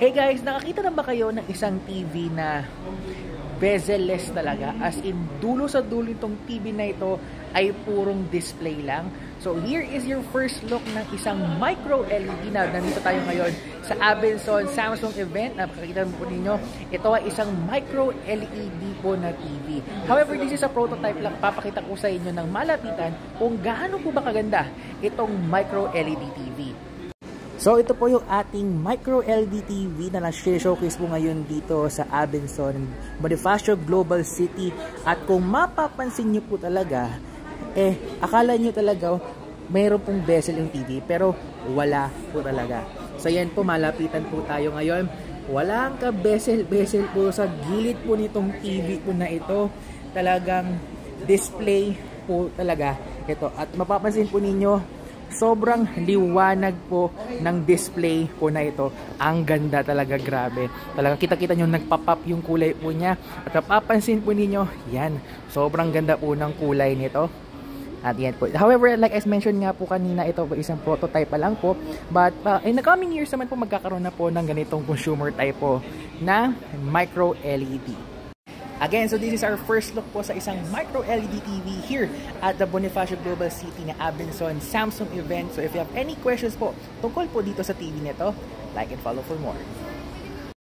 Hey guys, nakakita na ba kayo ng isang TV na bezel-less talaga? As in, dulo sa dulo itong TV na ito ay purong display lang. So here is your first look ng isang micro LED na nandito tayo ngayon sa Abenson Samsung event. Nakakita mo po ninyo, ito ay isang micro LED po na TV. However, this is a prototype lang. Papakita ko sa inyo ng malapitan kung gaano po ba kaganda itong micro LED TV. So ito po yung ating micro LED TV na na-showcase po ngayon dito sa Abenson, Bonifacio Global City. At kung mapapansin nyo po talaga, akala nyo talaga mayroon pong bezel yung TV, pero wala po talaga. So yan po, malapitan po tayo ngayon. Walang ka-bezel-bezel po sa gilid po nitong TV po na ito. Talagang display po talaga ito. At mapapansin po ninyo, sobrang liwanag po ng display po na ito. Ang ganda talaga, grabe. Talaga kita-kita nyo nagpa-pop yung kulay po niya. At mapapansin po ninyo, yan, sobrang ganda po ng kulay nito. At yan po. However, like I mentioned nga po kanina, ito po isang prototype pa lang po. But in the coming years naman po magkakaroon na po ng ganitong consumer type po na micro LED. Again, so this is our first look po sa isang micro LED TV here at the Bonifacio Global City na Abenson Samsung event. So if you have any questions po tungkol po dito sa TV nito, like and follow for more.